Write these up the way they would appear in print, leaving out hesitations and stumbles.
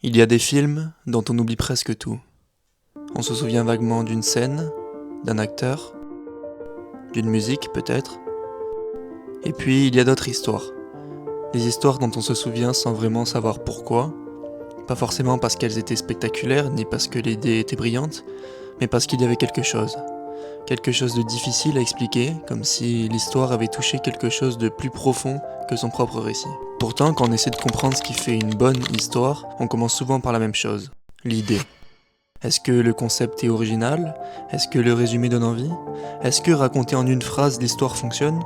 Il y a des films dont on oublie presque tout. On se souvient vaguement d'une scène, d'un acteur, d'une musique peut-être. Et puis il y a d'autres histoires. Des histoires dont on se souvient sans vraiment savoir pourquoi. Pas forcément parce qu'elles étaient spectaculaires, ni parce que l'idée était brillante, mais parce qu'il y avait quelque chose. Quelque chose de difficile à expliquer, comme si l'histoire avait touché quelque chose de plus profond que son propre récit. Pourtant, quand on essaie de comprendre ce qui fait une bonne histoire, on commence souvent par la même chose, l'idée. Est-ce que le concept est original? Est-ce que le résumé donne envie? Est-ce que raconter en une phrase l'histoire fonctionne?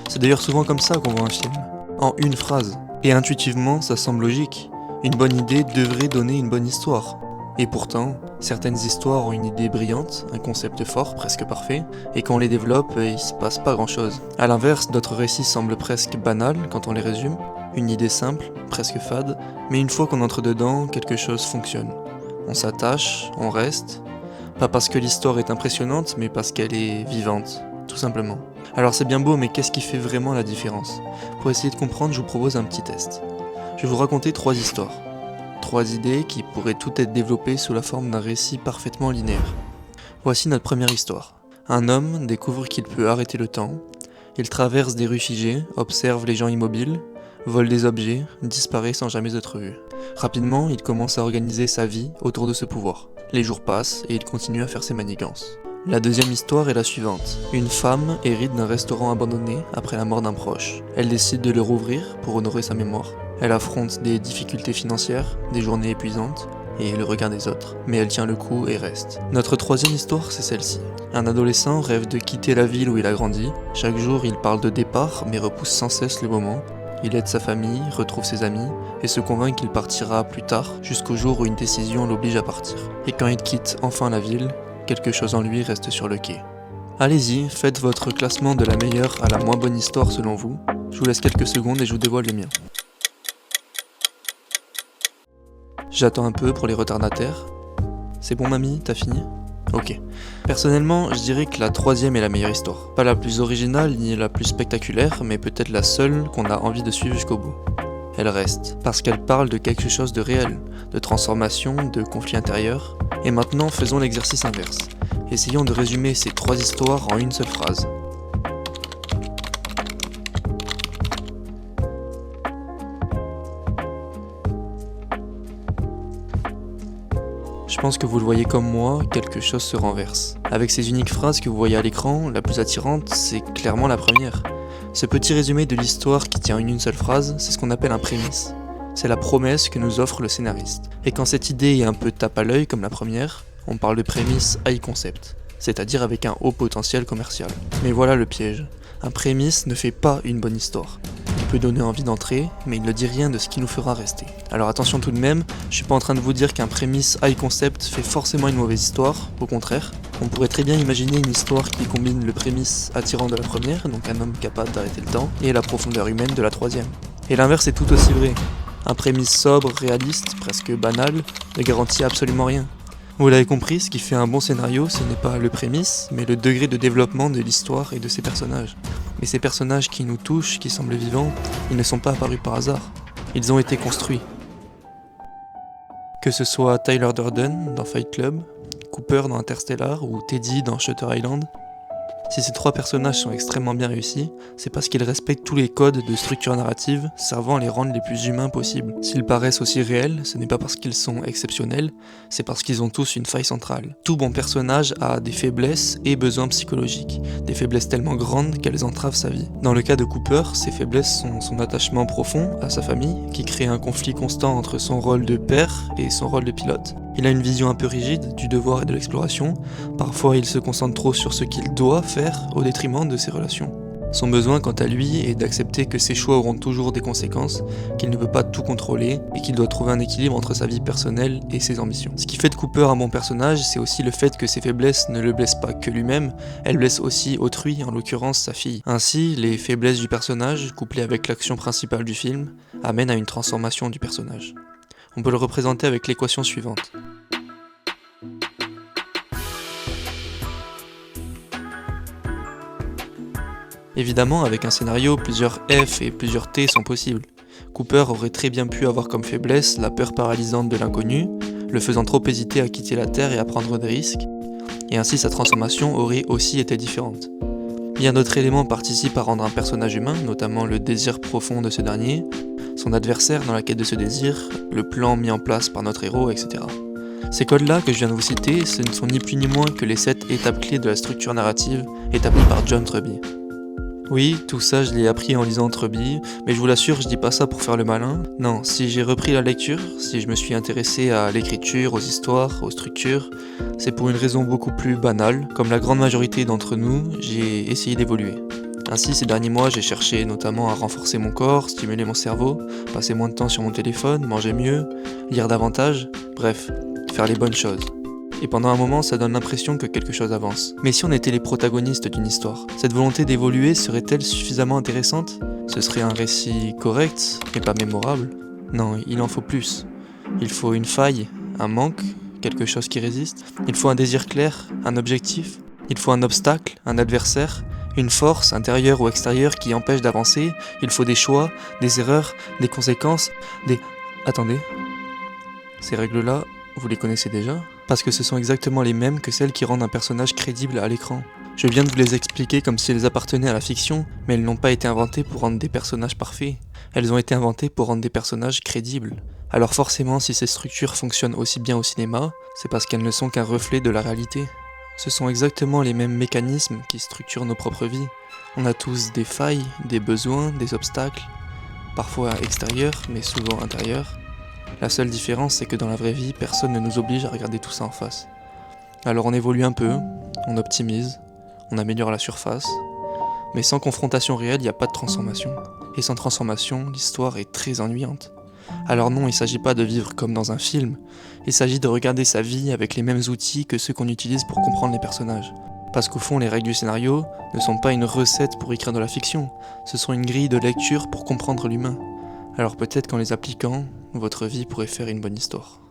C'est d'ailleurs souvent comme ça qu'on voit un film, en une phrase. Et intuitivement, ça semble logique. Une bonne idée devrait donner une bonne histoire. Et pourtant, certaines histoires ont une idée brillante, un concept fort, presque parfait, et quand on les développe, il se passe pas grand chose. A l'inverse, d'autres récits semblent presque banals quand on les résume, une idée simple, presque fade, mais une fois qu'on entre dedans, quelque chose fonctionne. On s'attache, on reste, pas parce que l'histoire est impressionnante, mais parce qu'elle est vivante, tout simplement. Alors c'est bien beau, mais qu'est-ce qui fait vraiment la différence? Pour essayer de comprendre, je vous propose un petit test. Je vais vous raconter 3 histoires. 3 idées qui pourraient toutes être développées sous la forme d'un récit parfaitement linéaire. Voici notre première histoire. Un homme découvre qu'il peut arrêter le temps. Il traverse des rues figées, observe les gens immobiles, vole des objets, disparaît sans jamais être vu. Rapidement, il commence à organiser sa vie autour de ce pouvoir. Les jours passent et il continue à faire ses manigances. La deuxième histoire est la suivante. Une femme hérite d'un restaurant abandonné après la mort d'un proche. Elle décide de le rouvrir pour honorer sa mémoire. Elle affronte des difficultés financières, des journées épuisantes et le regard des autres, mais elle tient le coup et reste. Notre troisième histoire, c'est celle-ci. Un adolescent rêve de quitter la ville où il a grandi. Chaque jour, il parle de départ, mais repousse sans cesse le moment. Il aide sa famille, retrouve ses amis, et se convainc qu'il partira plus tard, jusqu'au jour où une décision l'oblige à partir. Et quand il quitte enfin la ville, quelque chose en lui reste sur le quai. Allez-y, faites votre classement de la meilleure à la moins bonne histoire selon vous. Je vous laisse quelques secondes et je vous dévoile le mien. J'attends un peu pour les retardataires. C'est bon mamie, t'as fini? Ok. Personnellement, je dirais que la troisième est la meilleure histoire. Pas la plus originale ni la plus spectaculaire, mais peut-être la seule qu'on a envie de suivre jusqu'au bout. Elle reste, parce qu'elle parle de quelque chose de réel, de transformation, de conflit intérieur. Et maintenant, faisons l'exercice inverse. Essayons de résumer ces 3 histoires en une seule phrase. Je pense que vous le voyez comme moi, quelque chose se renverse. Avec ces uniques phrases que vous voyez à l'écran, la plus attirante, c'est clairement la première. Ce petit résumé de l'histoire qui tient en une seule phrase, c'est ce qu'on appelle un prémisse. C'est la promesse que nous offre le scénariste. Et quand cette idée est un peu tape à l'œil comme la première, on parle de prémisse high concept, c'est-à-dire avec un haut potentiel commercial. Mais voilà le piège. Un prémisse ne fait pas une bonne histoire. Il peut donner envie d'entrer, mais il ne dit rien de ce qui nous fera rester. Alors attention tout de même, je suis pas en train de vous dire qu'un prémisse high concept fait forcément une mauvaise histoire, au contraire. On pourrait très bien imaginer une histoire qui combine le prémisse attirant de la première, donc un homme capable d'arrêter le temps, et la profondeur humaine de la troisième. Et l'inverse est tout aussi vrai. Un prémisse sobre, réaliste, presque banal, ne garantit absolument rien. Vous l'avez compris, ce qui fait un bon scénario, ce n'est pas le prémisse, mais le degré de développement de l'histoire et de ses personnages. Mais ces personnages qui nous touchent, qui semblent vivants, ils ne sont pas apparus par hasard. Ils ont été construits. Que ce soit Tyler Durden dans Fight Club, Cooper dans Interstellar ou Teddy dans Shutter Island, si ces 3 personnages sont extrêmement bien réussis, c'est parce qu'ils respectent tous les codes de structure narrative servant à les rendre les plus humains possibles. S'ils paraissent aussi réels, ce n'est pas parce qu'ils sont exceptionnels, c'est parce qu'ils ont tous une faille centrale. Tout bon personnage a des faiblesses et besoins psychologiques, des faiblesses tellement grandes qu'elles entravent sa vie. Dans le cas de Cooper, ces faiblesses sont son attachement profond à sa famille, qui crée un conflit constant entre son rôle de père et son rôle de pilote. Il a une vision un peu rigide du devoir et de l'exploration. Parfois, il se concentre trop sur ce qu'il doit faire au détriment de ses relations. Son besoin, quant à lui, est d'accepter que ses choix auront toujours des conséquences, qu'il ne peut pas tout contrôler et qu'il doit trouver un équilibre entre sa vie personnelle et ses ambitions. Ce qui fait de Cooper un bon personnage, c'est aussi le fait que ses faiblesses ne le blessent pas que lui-même, elles blessent aussi autrui, en l'occurrence sa fille. Ainsi, les faiblesses du personnage, couplées avec l'action principale du film, amènent à une transformation du personnage. On peut le représenter avec l'équation suivante. Évidemment, avec un scénario, plusieurs F et plusieurs T sont possibles. Cooper aurait très bien pu avoir comme faiblesse la peur paralysante de l'inconnu, le faisant trop hésiter à quitter la Terre et à prendre des risques, et ainsi sa transformation aurait aussi été différente. Bien d'autres éléments participent à rendre un personnage humain, notamment le désir profond de ce dernier, son adversaire dans la quête de ce désir, le plan mis en place par notre héros, etc. Ces codes-là que je viens de vous citer, ce ne sont ni plus ni moins que les 7 étapes clés de la structure narrative établies par John Truby. Oui, tout ça je l'ai appris en lisant Truby, mais je vous l'assure, je dis pas ça pour faire le malin. Non, si j'ai repris la lecture, si je me suis intéressé à l'écriture, aux histoires, aux structures, c'est pour une raison beaucoup plus banale. Comme la grande majorité d'entre nous, j'ai essayé d'évoluer. Ainsi, ces derniers mois, j'ai cherché notamment à renforcer mon corps, stimuler mon cerveau, passer moins de temps sur mon téléphone, manger mieux, lire davantage, bref, faire les bonnes choses. Et pendant un moment, ça donne l'impression que quelque chose avance. Mais si on était les protagonistes d'une histoire, cette volonté d'évoluer serait-elle suffisamment intéressante ? Ce serait un récit correct, mais pas mémorable ? Non, il en faut plus. Il faut une faille, un manque, quelque chose qui résiste. Il faut un désir clair, un objectif. Il faut un obstacle, un adversaire, une force intérieure ou extérieure qui empêche d'avancer. Il faut des choix, des erreurs, des conséquences, des... Attendez. Ces règles-là, vous les connaissez déjà ? Parce que ce sont exactement les mêmes que celles qui rendent un personnage crédible à l'écran. Je viens de vous les expliquer comme si elles appartenaient à la fiction, mais elles n'ont pas été inventées pour rendre des personnages parfaits. Elles ont été inventées pour rendre des personnages crédibles. Alors forcément, si ces structures fonctionnent aussi bien au cinéma, c'est parce qu'elles ne sont qu'un reflet de la réalité. Ce sont exactement les mêmes mécanismes qui structurent nos propres vies. On a tous des failles, des besoins, des obstacles, parfois extérieurs, mais souvent intérieurs. La seule différence, c'est que dans la vraie vie, personne ne nous oblige à regarder tout ça en face. Alors on évolue un peu, on optimise, on améliore la surface, mais sans confrontation réelle, il n'y a pas de transformation. Et sans transformation, l'histoire est très ennuyante. Alors non, il ne s'agit pas de vivre comme dans un film, il s'agit de regarder sa vie avec les mêmes outils que ceux qu'on utilise pour comprendre les personnages. Parce qu'au fond, les règles du scénario ne sont pas une recette pour écrire de la fiction, ce sont une grille de lecture pour comprendre l'humain. Alors peut-être qu'en les appliquant, votre vie pourrait faire une bonne histoire.